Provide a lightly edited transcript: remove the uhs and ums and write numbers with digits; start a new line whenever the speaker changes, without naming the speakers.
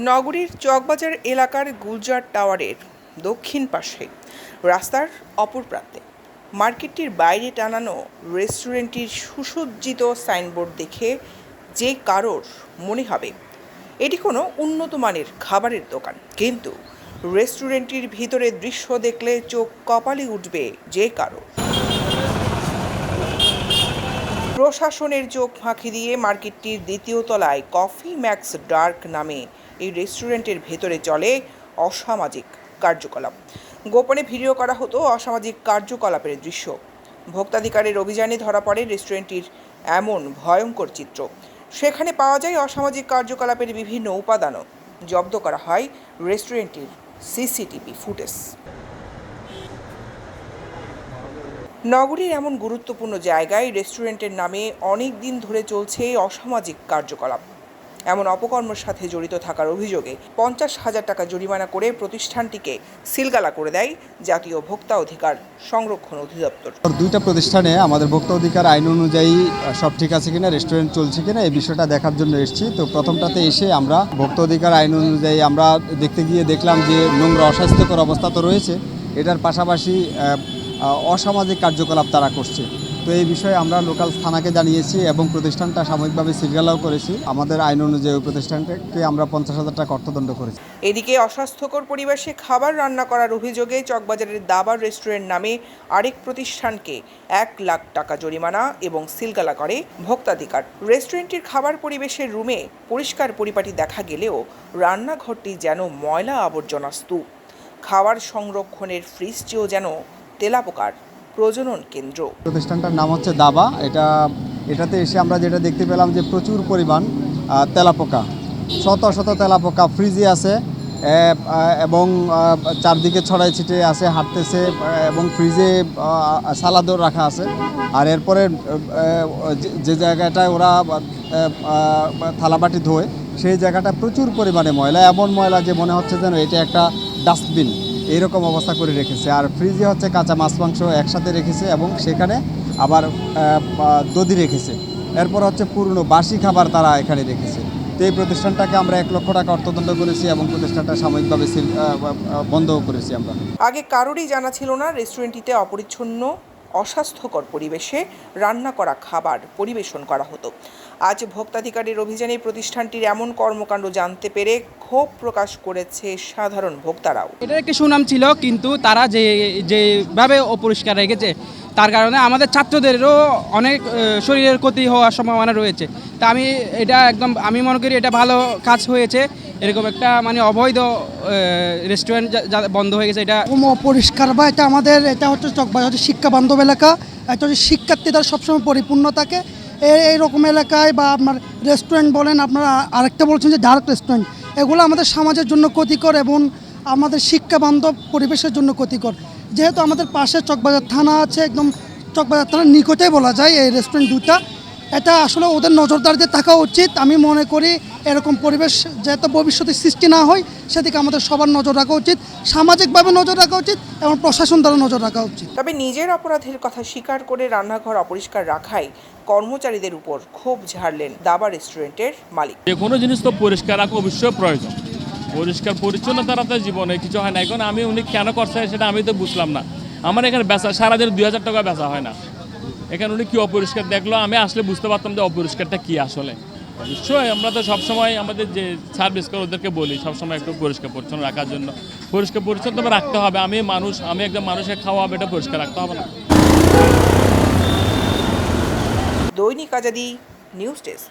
নগরীর চকবাজার এলাকার গুলজার টাওয়ারের দক্ষিণ পাশে রাস্তার অপর প্রান্তে মার্কেটটির বাইরে টানানো রেস্টুরেন্টটির সুসজ্জিত সাইনবোর্ড দেখে যে কারোর মনে হবে এটি কোনো উন্নত মানের খাবারের দোকান, কিন্তু রেস্টুরেন্টটির ভিতরের দৃশ্য দেখলে চোখ কপালে উঠবে যে কারোর। প্রশাসনের চোখ ফাঁকি দিয়ে মার্কেটটির দ্বিতীয় তলায় কফি ম্যাক্স ডার্ক নামে এই রেস্টুরেন্টের ভেতরে চলে অসামাজিক কার্যকলাপ। গোপনে ভিডিও করা হতো অসামাজিক কার্যকলাপের দৃশ্য। ভোক্তাধিকারের অভিযানে ধরা পড়ে রেস্টুরেন্টটির এমন ভয়ঙ্কর চিত্র। সেখানে পাওয়া যায় অসামাজিক কার্যকলাপের বিভিন্ন উপাদানও। জব্দ করা হয় রেস্টুরেন্টটির সিসিটিভি ফুটেজ। নগরীর এমন গুরুত্বপূর্ণ জায়গায় রেস্টুরেন্টের নামে অনেক দিন ধরে চলছে অসামাজিক কার্যকলাপ। এমন অপকর্মের সাথে জড়িত থাকার অভিযোগে 50,000 টাকা জরিমানা করে প্রতিষ্ঠানটিকে সিলগালা করে দেয় জাতীয় ভোক্তা অধিকার সংরক্ষণ অধিদপ্তর।
দুইটা প্রতিষ্ঠানে আমাদের ভোক্তা অধিকার আইন অনুযায়ী সব ঠিক আছে কিনা, রেস্টুরেন্ট চলছে কিনা, এই বিষয়টা দেখার জন্য এসেছি। তো প্রথমটাতে এসে আমরা ভোক্তা অধিকার আইন অনুযায়ী আমরা দেখতে গিয়ে দেখলাম যে নোংরা অস্বাস্থ্যকর অবস্থা তো রয়েছে, এটার পাশাপাশি অসামাজিক কার্যকলাপ তারা করছে। তো এই বিষয়ে আমরা লোকাল থানাকে জানিয়েছি এবং প্রতিষ্ঠানটা সাময়িকভাবে সিলগালাও করেছি। আমাদের আইন অনুযায়ী ওই প্রতিষ্ঠানকে আমরা 50,000 টাকা অর্থদণ্ড করেছি।
এদিকে অস্বাস্থ্যকর পরিবেশে খাবার রান্না করার অভিযোগে চকবাজারের দাবার রেস্টুরেন্ট নামে আরেক প্রতিষ্ঠানকে 1 লাখ টাকা জরিমানা এবং সিলগালা করে ভোক্তাধিকার। রেস্টুরেন্টটির খাবার পরিবেশের রুমে পরিষ্কার পরিপাটি দেখা গেলেও রান্নাঘরটি যেন ময়লা আবর্জনা স্তূপ। খাবার সংরক্ষণের ফ্রিজটিও যেন তেলাপোকার প্রজনন কেন্দ্র।
প্রতিষ্ঠানটার নাম হচ্ছে দাবা। এটাতে এসে আমরা যেটা দেখতে পেলাম যে প্রচুর পরিমাণ তেলাপোকা, শত শত তেলাপোকা ফ্রিজে আছে এবং চারদিকে ছড়াই ছিটিয়ে আছে, হাঁটতেছে এবং ফ্রিজে সালাদও রাখা আছে। আর এরপরে যে জায়গাটায় ওরা থালাবাটি ধোয় সেই জায়গাটা প্রচুর পরিমাণে ময়লা, এমন ময়লা যে মনে হচ্ছে যেন এটা একটা ডাস্টবিন, এইরকম অবস্থা করে রেখেছে। আর ফ্রিজে হচ্ছে কাঁচা মাছ মাংস একসাথে রেখেছে এবং সেখানে আবার দধি রেখেছে। এরপর হচ্ছে পুরনো বাসি খাবার তারা এখানে রেখেছে। তো এই প্রতিষ্ঠানটাকে আমরা 1 লক্ষ টাকা অর্থদণ্ড করেছি এবং প্রতিষ্ঠানটা সাময়িকভাবে বন্ধও করেছি আমরা।
আগে কারোরই জানা ছিল না রেস্টুরেন্টটিতে অপরিচ্ছন্ন অস্বাস্থ্যকর পরিবেশে রান্না করা খাবার পরিবেশন করা হতো। আজ ভোক্তাধিকারের অভিযানে প্রতিষ্ঠানটির এমন কর্মকাণ্ড জানতে পেরে ক্ষোভ প্রকাশ করেছে সাধারণ ভোক্তারাও।
এটার একটি সুনাম ছিল, কিন্তু তারা যেভাবে অপরিষ্কার রেখেছে তার কারণে আমাদের ছাত্রদেরও অনেক শরীরের ক্ষতি হওয়ার সম্ভাবনা রয়েছে। তা আমি মনে করি এটা ভালো কাজ হয়েছে। এরকম একটা অবৈধ রেস্টুরেন্ট বন্ধ হয়ে গেছে। এটা
অপরিষ্কার বা এটা হচ্ছে চকবাজার শিক্ষা বান্ধব এলাকা। এটা হচ্ছে শিক্ষার্থীদের সবসময় পরিপূর্ণ থাকে এইরকম এলাকায়। বা আপনার রেস্টুরেন্ট বলেন, আপনারা আরেকটা বলছেন যে ডার্ক রেস্টুরেন্ট, এগুলো আমাদের সমাজের জন্য ক্ষতিকর এবং আমাদের শিক্ষা বান্ধব পরিবেশের জন্য ক্ষতিকর। যেহেতু আমাদের পাশে চকবাজার থানা আছে, একদম চকবাজার থানার নিকটেই বলা যায় এই রেস্টুরেন্ট দুটা। এটা আসলে ওদের নজরদারিতে থাকা উচিত। আমি মনে করি এরকম পরিবেশ যাতে ভবিষ্যতে সৃষ্টি না হয় সেদিকে আমাদের সবার নজর রাখা উচিত, সামাজিকভাবে নজর রাখা উচিত এবং প্রশাসন দ্বারা নজর রাখা উচিত।
তবে নিজের অপরাধের কথা স্বীকার করে রান্নাঘর অপরিষ্কার রাখায় কর্মচারীদের উপর ক্ষোভ ঝাড়লেন দাবা রেস্টুরেন্টের মালিক।
যে কোনো জিনিস তো পরিষ্কার রাখা অবশ্যই প্রয়োজন। পরিষ্কার পরিচ্ছন্নতা তো জীবনে কিছু হয় না। এখন উনি কেন করছে সেটা আমি তো বুঝলাম না। আমার এখানে বেচা সারাদিন 2,000 টাকা বেচা হয় না। এখানে উনি কি অপরিষ্কার দেখলো, আমি আসলে বুঝতে পারতাম যে অপরিষ্কারটা কি আসলে। নিশ্চয়ই আমরা তো সবসময় আমাদের যে সার্ভিস করে ওদেরকে বলি সবসময় একটু পরিষ্কার পরিচ্ছন্ন রাখার জন্য। পরিষ্কার পরিচ্ছন্ন রাখতে হবে। আমি একদম মানুষের খাওয়া হবে, এটা পরিষ্কার রাখতে হবে না।
দৈনিক আজাদী নিউজ ডেস্ক।